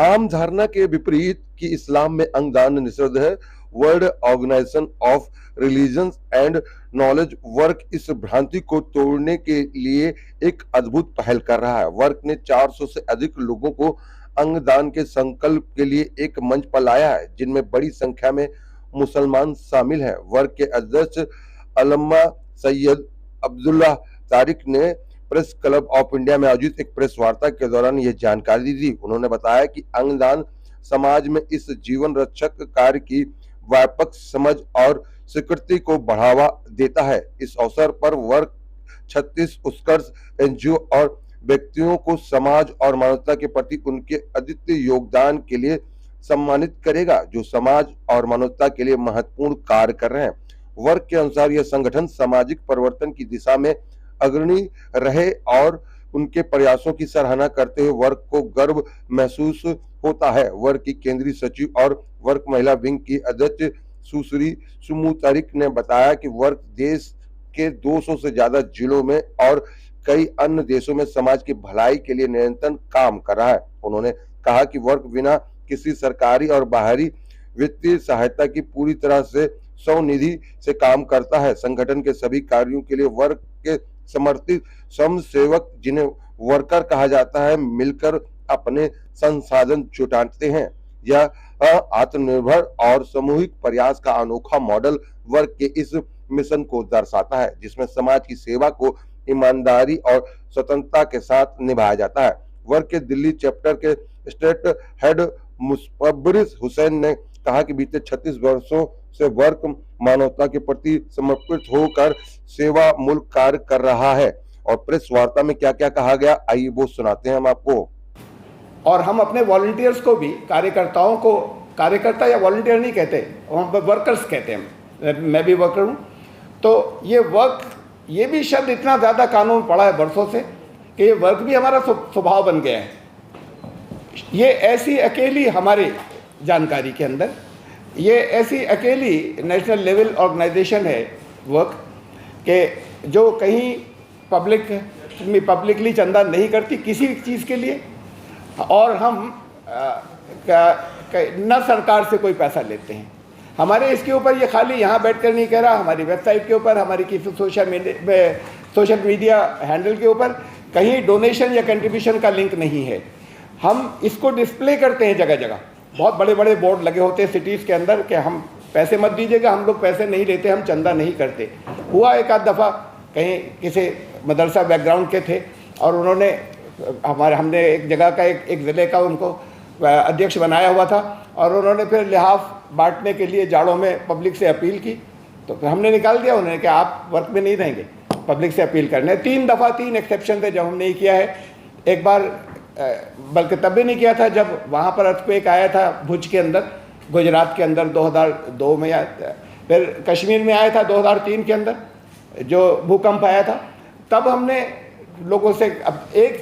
आम धारणा के विपरीत कि इस्लाम में अंगदान निषिद्ध है, world organisation of religions and knowledge work इस भ्रांति को तोड़ने के लिए एक अद्भुत पहल कर रहा है। वर्क ने 400 से अधिक लोगों को अंगदान के संकल्प के लिए एक मंच पर लाया है, जिनमें बड़ी संख्या में मुसलमान शामिल हैं। वर्क के अध्यक्ष अल्लामा सैयद अब्दुल्लाह तारिक ने प्रेस क्लब ऑफ इंडिया में आयोजित एक प्रेस वार्ता के दौरान यह जानकारी दी। उन्होंने बताया कि अंगदान समाज में इस जीवन रक्षक कार्य की व्यापक समझ और स्वीकृति को बढ़ावा देता है। इस अवसर पर वर्क 36 उत्कृष्ट एनजीओ और व्यक्तियों को समाज और मानवता के प्रति उनके अद्वितीय योगदान के लिए सम्मानित करेगा, जो समाज और मानवता के लिए महत्वपूर्ण कार्य कर रहे हैं। वर्क के अनुसार यह संगठन सामाजिक परिवर्तन की दिशा में अग्रणी रहे और उनके प्रयासों की सराहना करते हुए वर्क को गर्व महसूस होता है। वर्क की केंद्रीय सचिव और वर्क महिला विंग की अध्यक्ष सुश्री सुमू तारिक ने बताया कि वर्क देश के 200 से ज्यादा जिलों में और कई अन्य देशों में समाज की भलाई के लिए निरंतर काम कर रहा है। उन्होंने कहा कि वर्क बिना किसी सरकारी और बाहरी वित्तीय सहायता की पूरी तरह से स्वनिधि से काम करता है। संगठन के सभी कार्यों के लिए वर्क के समर्पित स्वयं सेवक, जिन्हें वर्कर कहा जाता है, मिलकर अपने संसाधन जुटाते हैं। यह आत्मनिर्भर और सामूहिक प्रयास का अनोखा मॉडल वर्क के इस मिशन को दर्शाता है, जिसमें समाज की सेवा को ईमानदारी और स्वतंत्रता के साथ निभाया जाता है। वर्क के दिल्ली चैप्टर के स्टेट हेड मुस्तफिर हुसैन ने कहा कि बीते 36 वर्षों से वर्क मानवता के प्रति समर्पित होकर सेवा मूलक कार्य कर रहा है। और प्रेस वार्ता में क्या क्या कहा गया, आइए वो सुनाते हैं हम आपको। और हम अपने वॉलंटियर्स को भी, कार्यकर्ताओं को, कार्यकर्ता या वॉलंटियर नहीं कहते, हम वर्कर्स कहते हैं, मैं भी वर्कर हूँ। तो ये वर्क, ये भी शब्द इतना ज़्यादा कानून पड़ा है वर्षों से कि ये वर्क भी हमारा स्वभाव बन गया है। ये ऐसी अकेली हमारी जानकारी के अंदर, ये ऐसी अकेली नेशनल लेवल ऑर्गेनाइजेशन है वर्क के, जो कहीं पब्लिकली चंदा नहीं करती किसी चीज़ के लिए, और हम न सरकार से कोई पैसा लेते हैं। हमारे इसके ऊपर ये खाली यहाँ बैठकर नहीं कह रहा, हमारी वेबसाइट के ऊपर, हमारी किसी सोशल मीडिया हैंडल के ऊपर कहीं डोनेशन या कंट्रीब्यूशन का लिंक नहीं है। हम इसको डिस्प्ले करते हैं जगह जगह, बहुत बड़े बड़े बोर्ड लगे होते हैं सिटीज़ के अंदर कि हम पैसे मत दीजिएगा, हम लोग पैसे नहीं लेते, हम चंदा नहीं करते। हुआ एक आध दफ़ा कहीं किसी मदरसा बैकग्राउंड के थे और उन्होंने हमने एक जगह का एक ज़िले का उनको अध्यक्ष बनाया हुआ था, और उन्होंने फिर लिहाफ बांटने के लिए जाड़ों में पब्लिक से अपील की, तो फिर हमने निकाल दिया। उन्होंने कहा आप वर्क में नहीं रहेंगे, पब्लिक से अपील करने। 3 दफ़ा 3 एक्सेप्शन थे जब हम नहीं किया है। एक बार बल्कि तब भी नहीं किया था जब वहाँ पर अर्थक्वेक आया था भुज के अंदर, गुजरात के अंदर 2002 में आया था। फिर कश्मीर में आया था 2003 के अंदर जो भूकंप आया था। तब हमने लोगों से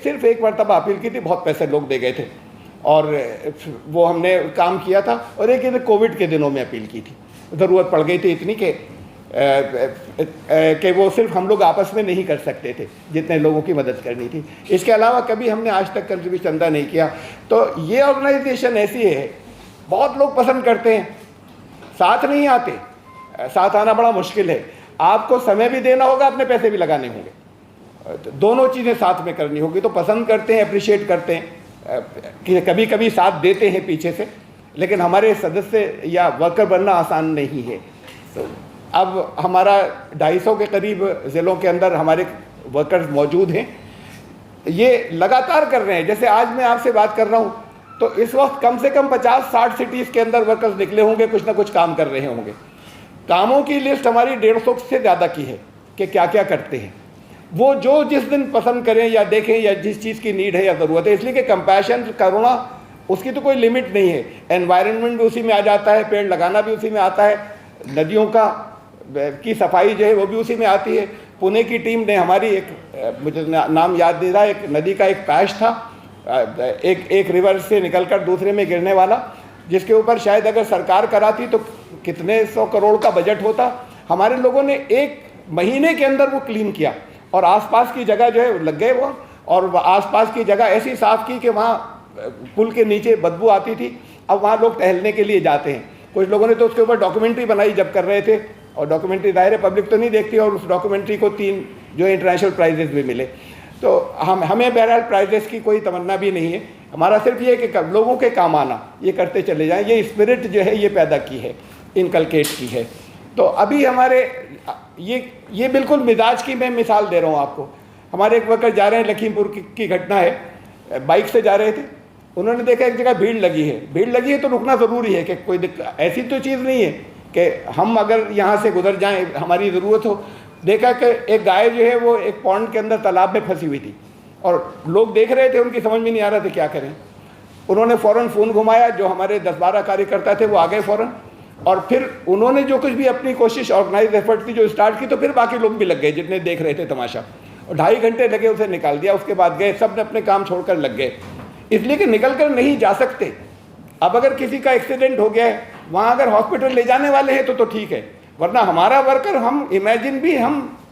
सिर्फ एक मरतबा अपील की थी, बहुत पैसे लोग दे गए थे और वो हमने काम किया था। और एक कोविड के दिनों में अपील की थी, ज़रूरत पड़ गई थी इतनी कि वो सिर्फ हम लोग आपस में नहीं कर सकते थे, जितने लोगों की मदद करनी थी। इसके अलावा कभी हमने आज तक कभी चंदा नहीं किया। तो ये ऑर्गेनाइजेशन ऐसी है, बहुत लोग पसंद करते हैं, साथ नहीं आते। साथ आना बड़ा मुश्किल है, आपको समय भी देना होगा, अपने पैसे भी लगाने होंगे, दोनों चीज़ें साथ में करनी होगी। तो पसंद करते हैं, अप्रिशिएट करते हैं, कि कभी कभी साथ देते हैं पीछे से, लेकिन हमारे सदस्य या वर्कर बनना आसान नहीं है। तो अब हमारा 250 के करीब ज़िलों के अंदर हमारे वर्कर्स मौजूद हैं। ये लगातार कर रहे हैं। जैसे आज मैं आपसे बात कर रहा हूँ तो इस वक्त कम से कम 50-60 सिटीज़ के अंदर वर्कर्स निकले होंगे, कुछ ना कुछ काम कर रहे होंगे। कामों की लिस्ट हमारी 150 से ज़्यादा की है कि क्या क्या करते हैं। वो जो जिस दिन पसंद करें या देखें, या जिस चीज़ की नीड है या ज़रूरत है, इसलिए कि कंपैशन, करुणा, उसकी तो कोई लिमिट नहीं है। एनवायरनमेंट भी उसी में आ जाता है, पेड़ लगाना भी उसी में आता है, नदियों की सफाई जो है वो भी उसी में आती है। पुणे की टीम ने हमारी मुझे नाम याद नहीं रहा, एक नदी का एक पैच था, एक रिवर से निकलकर दूसरे में गिरने वाला, जिसके ऊपर शायद अगर सरकार कराती तो कितने 100 करोड़ का बजट होता। हमारे लोगों ने 1 महीने के अंदर वो क्लीन किया और आसपास की जगह जो है लग गए वो, और आसपास की जगह ऐसी साफ़ की कि वहाँ पुल के नीचे बदबू आती थी, अब वहाँ लोग टहलने के लिए जाते हैं। कुछ लोगों ने तो उसके ऊपर डॉक्यूमेंट्री बनाई जब कर रहे थे, और डॉक्यूमेंट्री दायरे पब्लिक तो नहीं देखती, और उस डॉक्यूमेंट्री को 3 जो इंटरनेशनल प्राइजेस भी मिले। तो हमें बहरहाल प्राइजेस की कोई तमन्ना भी नहीं है, हमारा सिर्फ ये है कि लोगों के काम आना, ये करते चले जाएं। ये स्पिरिट जो है ये पैदा की है, इनकलकेट की है। तो अभी हमारे ये बिल्कुल मिजाज की मैं मिसाल दे रहा हूँ आपको। हमारे एक वर्कर जा रहे हैं, लखीमपुर की घटना है, बाइक से जा रहे थे, उन्होंने देखा एक जगह भीड़ लगी है तो रुकना ज़रूरी है कि कोई ऐसी तो चीज़ नहीं है कि हम अगर यहाँ से गुजर जाएं, हमारी ज़रूरत हो। देखा कि एक गाय जो है वो एक पॉन्ड के अंदर तालाब में फंसी हुई थी, और लोग देख रहे थे, उनकी समझ में नहीं आ रहा था क्या करें। उन्होंने फ़ौरन फ़ोन घुमाया, जो हमारे 10-12 कार्यकर्ता थे वो आ गए फ़ौरन, और फिर उन्होंने जो कुछ भी अपनी कोशिश ऑर्गेनाइज एफर्ट थी जो स्टार्ट की, तो फिर बाकी लोग भी लग गए जितने देख रहे थे तमाशा, और 2.5 घंटे लगे उसे निकाल दिया। उसके बाद गए, सब ने अपने काम छोड़कर लग गए, इसलिए कि निकल कर नहीं जा सकते। अब अगर किसी का एक्सीडेंट हो गया है, वहाँ अगर हॉस्पिटल ले जाने वाले हैं तो ठीक है, वरना हमारा वर्कर हम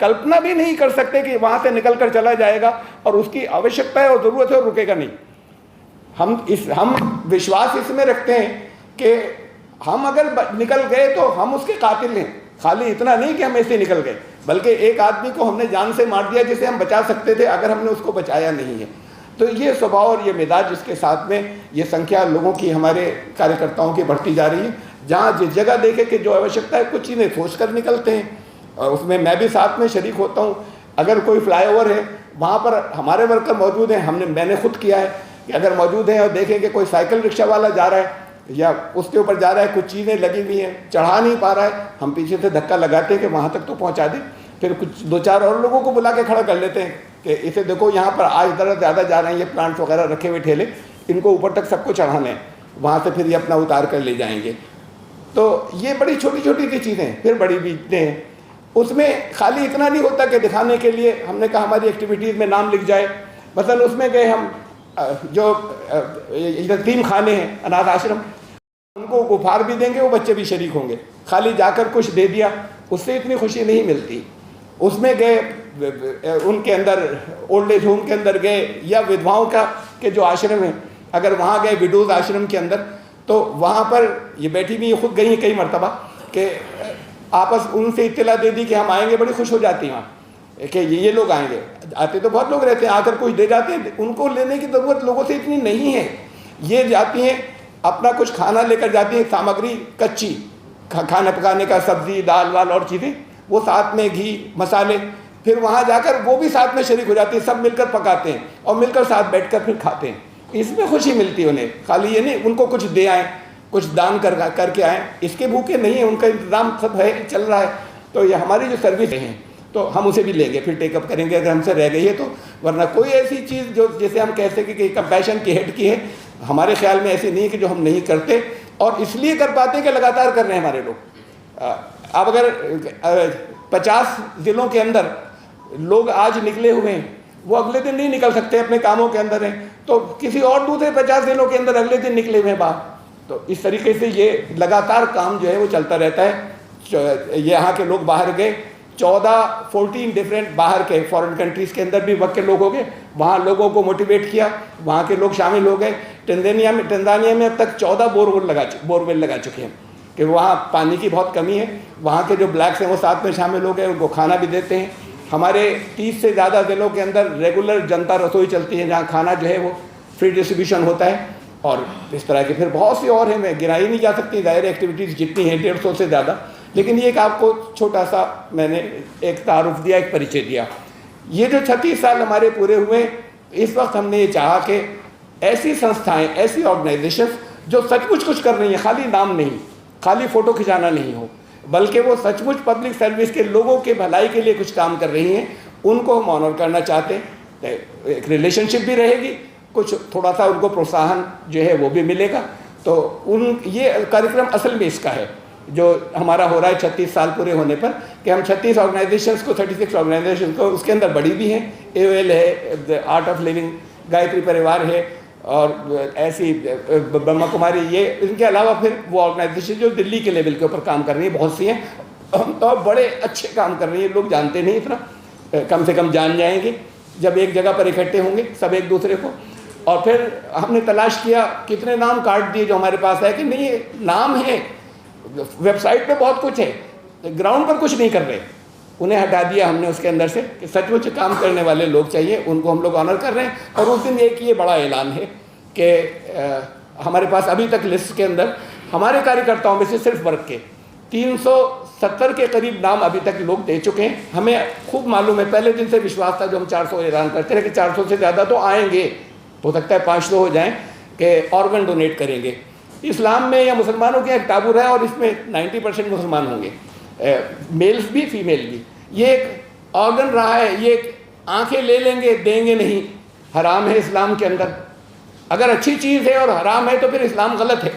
कल्पना भी नहीं कर सकते कि वहाँ से निकल कर चला जाएगा, और उसकी आवश्यकता है और ज़रूरत है और रुकेगा नहीं। हम विश्वास इसमें रखते हैं कि हम अगर निकल गए तो हम उसके कातिल हैं। खाली इतना नहीं कि हम ऐसे निकल गए, बल्कि एक आदमी को हमने जान से मार दिया जिसे हम बचा सकते थे अगर हमने उसको बचाया नहीं है। तो ये स्वभाव और ये मिजाज, जिसके साथ में ये संख्या लोगों की, हमारे कार्यकर्ताओं की बढ़ती जा रही है, जहाँ जिस जगह देखे कि जो आवश्यकता है कुछ चीज़ें सोच कर निकलते हैं, और उसमें मैं भी साथ में शरीक होता हूँ। अगर कोई फ्लाईओवर है, वहाँ पर हमारे वर्कर मौजूद हैं, मैंने खुद किया है कि अगर मौजूद हैं और देखें कि कोई साइकिल रिक्शा वाला जा रहा है या उसके ऊपर जा रहा है, कुछ चीज़ें लगी हुई हैं, चढ़ा नहीं पा रहा है, हम पीछे से धक्का लगाते हैं कि वहाँ तक तो पहुँचा दें। फिर कुछ 2-4 और लोगों को बुला के खड़ा कर लेते हैं कि इसे देखो, यहाँ पर आज इधर ज़्यादा जा रहे हैं, ये प्लांट्स वगैरह रखे हुए ठेले, इनको ऊपर तक सबको चढ़ाने हैं, वहाँ से फिर ये अपना उतार कर ले जाएंगे। तो ये बड़ी छोटी छोटी सी चीज़ें, फिर बड़ी बीतते हैं। उसमें खाली इतना नहीं होता कि दिखाने के लिए हमने कहा हमारी एक्टिविटीज़ में नाम लिख जाए। मसलन उसमें गए हम, जो यतीम खाने हैं, अनाथ आश्रम, उनको गुफार भी देंगे, वो बच्चे भी शरीक होंगे। खाली जाकर कुछ दे दिया, उससे इतनी खुशी नहीं मिलती। उसमें गए, उनके अंदर ओल्ड एज होम के अंदर गए, या विधवाओं का के जो आश्रम है, अगर वहाँ गए विडोज़ आश्रम के अंदर, तो वहाँ पर ये बैठी भी खुद गई कई मरतबा कि आपस उनसे इत्तला दे दी कि हम आएंगे, बड़ी खुश हो जाती हैं वहाँ कि ये लोग आएंगे। आते तो बहुत लोग रहते हैं, आकर कुछ दे जाते हैं, उनको लेने की ज़रूरत लोगों से इतनी नहीं है। ये जाती हैं, अपना कुछ खाना लेकर जाती हैं, सामग्री कच्ची, खाना पकाने का, सब्ज़ी दाल वाल और चीज़ें, वो साथ में घी मसाले, फिर वहाँ जाकर वो भी साथ में शरीक हो जाती है, सब मिलकर पकाते हैं और मिलकर साथ बैठकर फिर खाते हैं। इसमें खुशी मिलती है उन्हें। खाली ये नहीं उनको कुछ दे आएँ, कुछ दान करके आएँ, इसके भूखे नहीं है, उनका इंतज़ाम सब है, चल रहा है। तो ये हमारी जो सर्विस है, तो हम उसे भी लेंगे, फिर टेकअप करेंगे अगर हमसे रह गई है तो। वरना कोई ऐसी चीज़ जो जैसे हम कह सकें कि कंपैशन की हेड की है, हमारे ख्याल में ऐसी नहीं है कि जो हम नहीं करते, और इसलिए कर पाते हैं कि लगातार कर रहे हैं हमारे लोग। अब अगर 50 ज़िलों के अंदर लोग आज निकले हुए हैं, वो अगले दिन नहीं निकल सकते, अपने कामों के अंदर हैं, तो किसी और दूसरे 50 ज़िलों के अंदर अगले दिन निकले हुए हैं बाहर। तो इस तरीके से ये लगातार काम जो है वो चलता रहता है। यहाँ के लोग बाहर गए, 14 डिफरेंट बाहर के फॉरेन कंट्रीज़ के अंदर भी वक्त के लोग हो गए, वहाँ लोगों को मोटिवेट किया, वहाँ के लोग शामिल हो गए। टंजानिया में अब तक 14 बोरवेल लगा चुके हैं कि वहाँ पानी की बहुत कमी है। वहाँ के जो ब्लैक्स हैं वो साथ में शामिल हो गए, उनको खाना भी देते हैं। हमारे 30 से ज़्यादा ज़िलों के अंदर रेगुलर जनता रसोई चलती है, जहाँ खाना जो है वो फ्री डिस्ट्रीब्यूशन होता है। और इस तरह के फिर बहुत सी और हैं, मैं गिनाई नहीं जा सकती ज़ाहिर एक्टिविटीज़ जितनी हैं, 150 से ज़्यादा। लेकिन ये एक आपको छोटा सा मैंने एक तारुफ दिया, एक परिचय दिया। ये जो 36 साल हमारे पूरे हुए, इस वक्त हमने ये चाहा कि ऐसी संस्थाएं, ऐसी ऑर्गेनाइजेशंस जो सचमुच कुछ कर रही हैं, खाली नाम नहीं, खाली फ़ोटो खिंचाना नहीं हो, बल्कि वो सचमुच पब्लिक सर्विस के लोगों के भलाई के लिए कुछ काम कर रही हैं, उनको हम ऑनर करना चाहते हैं। एक रिलेशनशिप भी रहेगी, कुछ थोड़ा सा उनको प्रोत्साहन जो है वो भी मिलेगा। तो ये कार्यक्रम असल में इसका है जो हमारा हो रहा है 36 साल पूरे होने पर, कि हम 36 ऑर्गेनाइजेशंस को, 36 ऑर्गेनाइजेशन को, उसके अंदर बड़ी भी हैं, AOL है, आर्ट ऑफ लिविंग, गायत्री परिवार है, और ऐसी ब्रह्मा कुमारी, ये इनके अलावा फिर वो ऑर्गेनाइजेशन जो दिल्ली के लेवल के ऊपर काम कर रही है, बहुत सी हैं और बड़े अच्छे काम कर रही हैं। लोग जानते नहीं इतना, कम से कम जान जाएंगे जब एक जगह पर इकट्ठे होंगे सब एक दूसरे को। और फिर हमने तलाश किया, कितने नाम काट दिए जो हमारे पास है कि नहीं ये नाम है, वेबसाइट पे बहुत कुछ है, ग्राउंड पर कुछ नहीं कर रहे, उन्हें हटा दिया हमने उसके अंदर से कि सचमुच काम करने वाले लोग चाहिए, उनको हम लोग ऑनर कर रहे हैं। और उस दिन एक ये बड़ा ऐलान है कि हमारे पास अभी तक लिस्ट के अंदर हमारे कार्यकर्ताओं में से सिर्फ वर्ग के 370 के करीब नाम अभी तक लोग दे चुके हैं। हमें खूब मालूम है, पहले दिन से विश्वास था जो हम 400 ऐलान करते रहे कि 400 से ज़्यादा तो आएंगे, हो सकता है 500 हो जाएं कि ऑर्गन डोनेट करेंगे। इस्लाम में या मुसलमानों के एक ताबूर है और इसमें 90% मुसलमान होंगे, मेल्स भी फीमेल भी। ये एक ऑर्गन रहा है, ये एक आंखें ले लेंगे देंगे नहीं, हराम है इस्लाम के अंदर। अगर अच्छी चीज़ है और हराम है तो फिर इस्लाम गलत है,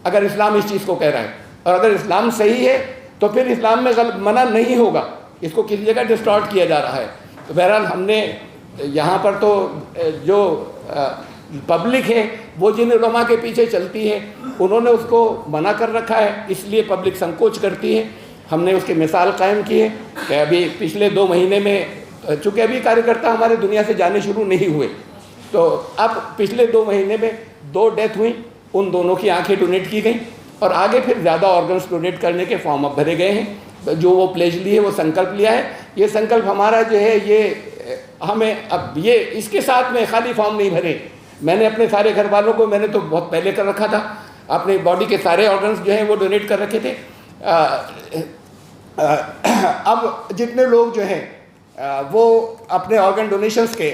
अगर इस्लाम इस चीज़ को कह रहा है। और अगर इस्लाम सही है तो फिर इस्लाम में गलत मना नहीं होगा, इसको किसी जगह डिस्टॉर्ट किया जा रहा है। तो बहरहाल हमने यहाँ पर तो जो पब्लिक है वो जिन उलमा के पीछे चलती है उन्होंने उसको मना कर रखा है, इसलिए पब्लिक संकोच करती है। हमने उसकी मिसाल कायम की है कि अभी पिछले 2 महीने में, चूँकि अभी कार्यकर्ता हमारे दुनिया से जाने शुरू नहीं हुए, तो अब पिछले 2 महीने में 2 डेथ हुई, उन दोनों की आंखें डोनेट की गई और आगे फिर ज़्यादा ऑर्गन्स डोनेट करने के फॉर्म अब भरे गए हैं। जो वो प्लेज लिए, वो संकल्प लिया है। ये संकल्प हमारा जो है ये हमें अब ये इसके साथ में खाली फॉर्म नहीं भरे, मैंने अपने सारे घर वालों को, मैंने तो बहुत पहले कर रखा था, अपने बॉडी के सारे ऑर्गन्स जो हैं वो डोनेट कर रखे थे। अब जितने लोग जो हैं वो अपने ऑर्गन डोनेशंस के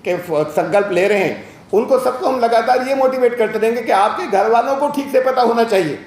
संकल्प ले रहे हैं, उनको सबको हम लगातार ये मोटिवेट करते रहेंगे कि आपके घर वालों को ठीक से पता होना चाहिए,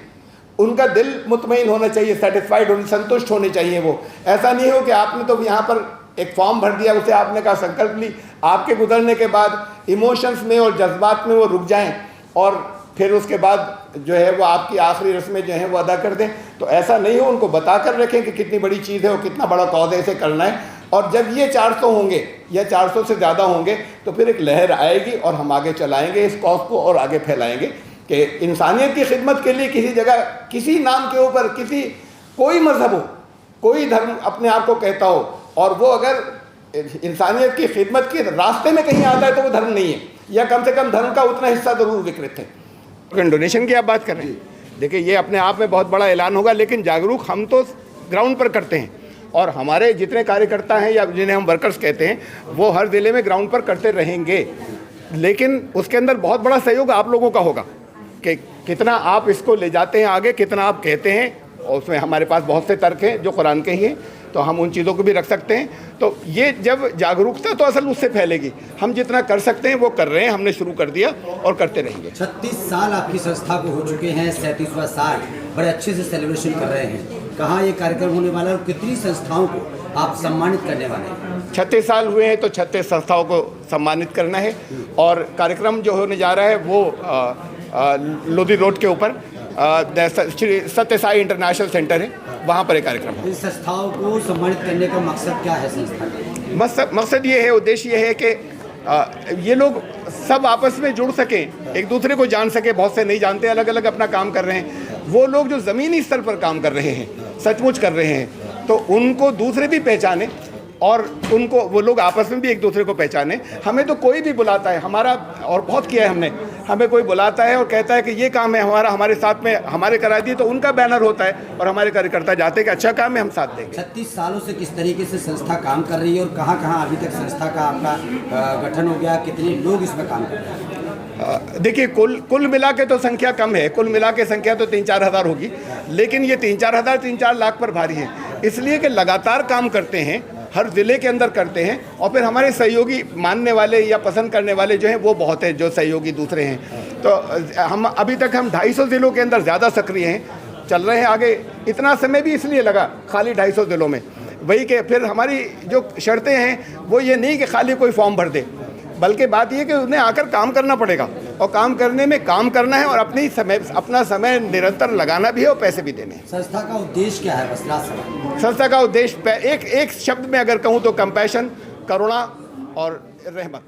उनका दिल मुतमईन होना चाहिए, सेटिस्फाइड होने, संतुष्ट होने चाहिए। वो ऐसा नहीं हो कि आपने तो यहाँ पर एक फॉर्म भर दिया, उसे आपने कहा संकल्प ली, आपके गुजरने के बाद इमोशंस में और जज्बात में वो रुक जाएं और फिर उसके बाद जो है वो आपकी आखिरी रस्में जो हैं वो अदा कर दें। तो ऐसा नहीं हो, उनको बता कर रखें कि कितनी बड़ी चीज़ है और कितना बड़ा कौज़ है, इसे करना है। और जब ये 400 होंगे या 400 से ज़्यादा होंगे तो फिर एक लहर आएगी और हम आगे चलाएंगे इस कौज़ को और आगे फैलाएंगे कि इंसानियत की खिदमत के लिए किसी जगह, किसी नाम के ऊपर, किसी कोई मज़हब हो, कोई धर्म अपने आप को कहता हो और वो अगर इंसानियत की खिदमत के रास्ते में कहीं आता है तो वो धर्म नहीं है, या कम से कम धर्म का उतना हिस्सा ज़रूर विकृत है। डोनेशन की आप बात कर रहे हैं, देखिए ये अपने आप में बहुत बड़ा ऐलान होगा, लेकिन जागरूक हम तो ग्राउंड पर करते हैं और हमारे जितने कार्यकर्ता हैं या जिन्हें हम वर्कर्स कहते हैं वो हर ज़िले में ग्राउंड पर करते रहेंगे। लेकिन उसके अंदर बहुत बड़ा सहयोग आप लोगों का होगा कि कितना आप इसको ले जाते हैं आगे, कितना आप कहते हैं, और उसमें हमारे पास बहुत से तर्क हैं जो कुरान के ही हैं, तो हम उन चीज़ों को भी रख सकते हैं। तो ये जब जागरूकता तो असल उससे फैलेगी, हम जितना कर सकते हैं वो कर रहे हैं, हमने शुरू कर दिया और करते रहेंगे। 36 साल आपकी संस्था को हो चुके हैं, 37वां साल बड़े अच्छे से सेलिब्रेशन कर रहे हैं। कहाँ ये कार्यक्रम होने वाला है और कितनी संस्थाओं को आप सम्मानित करने वाले हैं? 36 साल हुए हैं तो 36 संस्थाओं को सम्मानित करना है और कार्यक्रम जो होने जा रहा है वो लोधी रोड के ऊपर श्री सत्य साई इंटरनेशनल सेंटर है, वहाँ पर एक कार्यक्रम है। इन संस्थाओं को सम्मानित करने का मकसद क्या है संस्था का? मकसद ये है, उद्देश्य ये है कि ये लोग सब आपस में जुड़ सकें, एक दूसरे को जान सके। बहुत से नहीं जानते, अलग अलग अपना काम कर रहे हैं। वो लोग जो ज़मीनी स्तर पर काम कर रहे हैं, सचमुच कर रहे हैं, तो उनको दूसरे भी पहचाने और उनको वो लोग आपस में भी एक दूसरे को पहचाने। हमें तो कोई भी बुलाता है, हमारा और बहुत किया है हमने, हमें कोई बुलाता है और कहता है कि ये काम है हमारा, हमारे साथ में हमारे करा दिए, तो उनका बैनर होता है और हमारे कार्यकर्ता जाते हैं कि अच्छा काम है, हम साथ देंगे। 36 सालों से किस तरीके से संस्था काम कर रही है और कहाँ कहाँ अभी तक संस्था का आपका गठन हो गया, कितने लोग इसमें काम कर रहे हैं? देखिए कुल मिला के तो संख्या कम है, कुल मिला के संख्या तो 3-4 हज़ार होगी, लेकिन ये 3-4 हज़ार 3-4 लाख पर भारी है, इसलिए कि लगातार काम करते हैं, हर ज़िले के अंदर करते हैं और फिर हमारे सहयोगी मानने वाले या पसंद करने वाले जो हैं वो बहुत हैं, जो सहयोगी दूसरे हैं। तो हम अभी तक 250 ज़िलों के अंदर ज़्यादा सक्रिय हैं, चल रहे हैं आगे। इतना समय भी इसलिए लगा खाली 250 ज़िलों में, वही कि फिर हमारी जो शर्तें हैं वो ये नहीं कि खाली कोई फॉर्म भर दे, बल्कि बात ये कि उन्हें आकर काम करना पड़ेगा और काम करने में काम करना है और अपना समय निरंतर लगाना भी है और पैसे भी देने हैं। संस्था का उद्देश्य क्या है? संस्था का उद्देश्य एक शब्द में अगर कहूँ तो कंपैशन, करुणा और रहमत।